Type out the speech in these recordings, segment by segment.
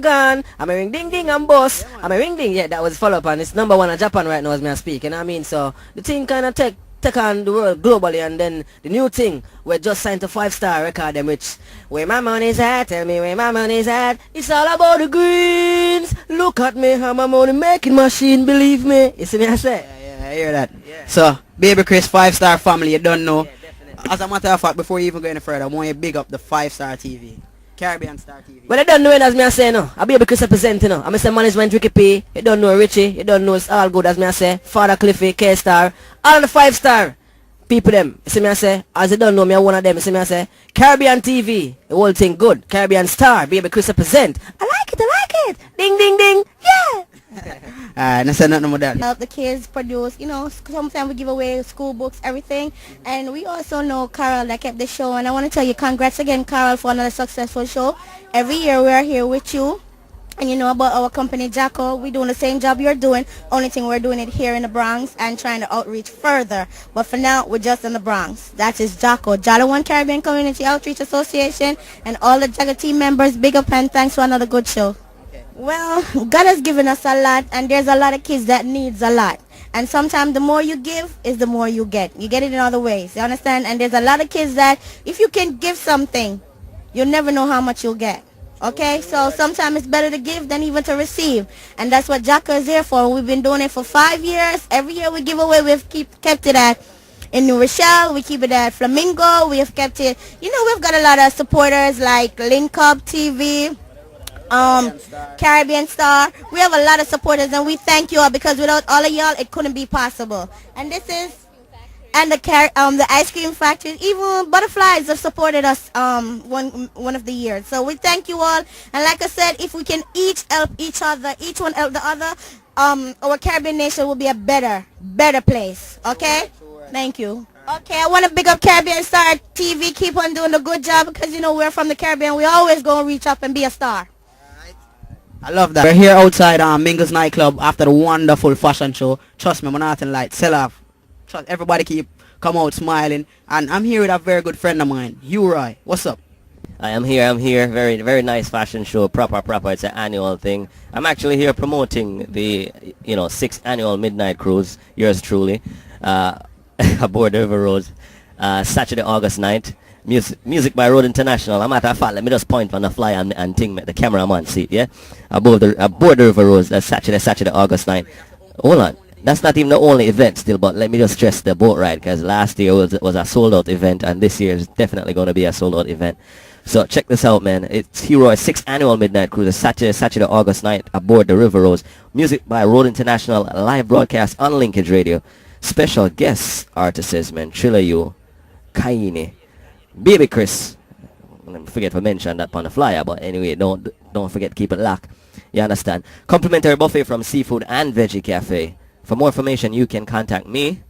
gone. I'm a ring ding ding and boss. I'm a ring ding. Yeah, that was follow up and it's number one in Japan right now as me I speak. You know what I mean? So the thing kind of take on the world globally, and then the new thing we're just signed to 5-star record them, which where my money's at, tell me where my money's at. It's all about the greens. Look at me, how my money making machine, believe me. You see me I say? Yeah, I hear that. Yeah. So Baby Chris 5-star family, you don't know. Yeah, as a matter of fact, before you even go any further, I want you to big up the 5-star TV. Caribbean Star TV. But I don't know it as me I say no. I be because I present you know. I say management Ricky P. You don't know Richie. You don't know it's all good as me I say. Father Cliffy, K-Star. All the 5-star people them. You see me I say. As you don't know me I'm one of them. You see me I say. Caribbean TV. The whole thing good. Caribbean Star. Baby Chris I present. I like it. Ding ding ding. Yeah. Alright, that's nothing more that. Help the kids produce, you know, sometimes we give away school books, everything. And we also know Carol that kept the show. And I want to tell you congrats again, Carol, for another successful show. Every year we are here with you. And you know about our company, Jacko. We're doing the same job you're doing. Only thing we're doing it here in the Bronx and trying to outreach further. But for now, we're just in the Bronx. That is Jacko, Jolly One Caribbean Community Outreach Association. And all the Jagga team members, big up and thanks for another good show. Well, God has given us a lot, and there's a lot of kids that needs a lot. And sometimes the more you give is the more you get. You get it in other ways, you understand? And there's a lot of kids that if you can give something, you'll never know how much you'll get. Okay, so sometimes it's better to give than even to receive. And that's what Jacka is here for. We've been doing it for 5 years. Every year we give away, we've kept it at in New Rochelle, we keep it at Flamingo, we have kept it, you know, we've got a lot of supporters like Link Up TV, Caribbean Star. We have a lot of supporters and we thank you all because without all of y'all it couldn't be possible. And this is and the ice cream factory, even butterflies have supported us one of the years. So we thank you all, and like I said, if we can each help each other, each one help the other, our Caribbean nation will be a better place. Okay? Thank you. Okay, I want to big up Caribbean Star TV. Keep on doing a good job because you know we're from the Caribbean. We always gonna reach up and be a star. I love that. We're here outside Mingles nightclub after the wonderful fashion show. Trust me, nothing like sell off. Trust everybody keep come out smiling. And I'm here with a very good friend of mine, Roy. What's up? I'm here. Very, very nice fashion show. Proper. It's an annual thing. I'm actually here promoting the, 6th annual Midnight Cruise. Yours truly, aboard the River Rose, Saturday, August 9th. Music by Road International. A matter of fact, let me just point on the fly and thing, make the cameraman see it, yeah? Aboard the River Rose, that's Saturday, August 9th. Hold on. That's not even the only event still, but let me just stress the boat ride, because last year was a sold-out event, and this year is definitely going to be a sold-out event. So check this out, man. It's Roy's 6th annual Midnight Cruise, Saturday, August 9th, aboard the River Rose. Music by Road International, live broadcast on Linkage Radio. Special guest artists, man. Trilla You, Kaine, Baby Chris. I forget to mention that on the flyer, but anyway, don't forget, keep it locked. You understand? Complimentary buffet from Seafood and Veggie Cafe. For more information, you can contact me,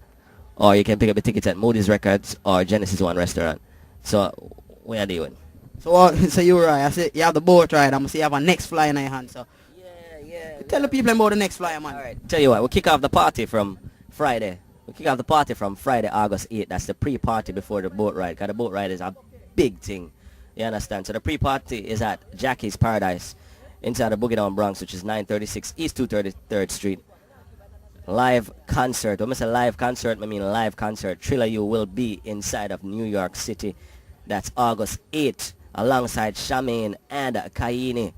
or you can pick up the tickets at Moody's Records or Genesis One Restaurant. So, what are you doing? So you're right. I see you have the boat ride. I'm gonna see you have a next flyer in your hand. So yeah. Tell the people about the next flyer, man. All right. Tell you what, we'll kick off the party from Friday. August 8th. That's the pre-party before the boat ride. Because the boat ride is a big thing. You understand? So the pre-party is at Jackie's Paradise inside the Boogie Down Bronx, which is 936 East 233rd Street. Live concert. When I say live concert, I mean live concert. Trilla You will be inside of New York City. That's August 8th, alongside Charmaine and Kaine.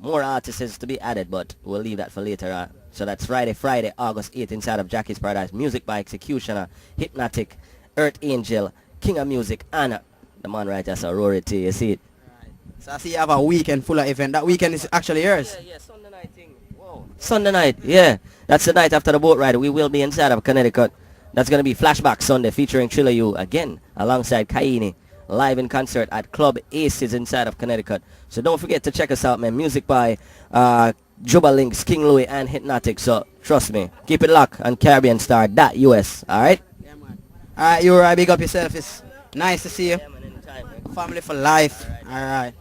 More artists is to be added, but we'll leave that for later on. So that's Friday, August 8th, inside of Jackie's Paradise. Music by Executioner, Hypnotic, Earth Angel, King of Music, and the man right there, so Rory T. You see it? Right. So I see you have a weekend full of event. That weekend is actually yours. Yeah, Sunday night thing. Whoa. Sunday night, yeah. That's the night after the boat ride. We will be inside of Connecticut. That's going to be Flashback Sunday featuring Trilla You again, alongside Kaine. Live in concert at Club Aces inside of Connecticut. So don't forget to check us out, man. Music by Juba Links, King Louis, and Hypnotic. So trust me, keep it locked on CaribbeanStar.us. Alright? Yeah, man. Alright, you're right. Big up yourself. It's nice to see you. Yeah, man, anytime, man. Family for life. Alright.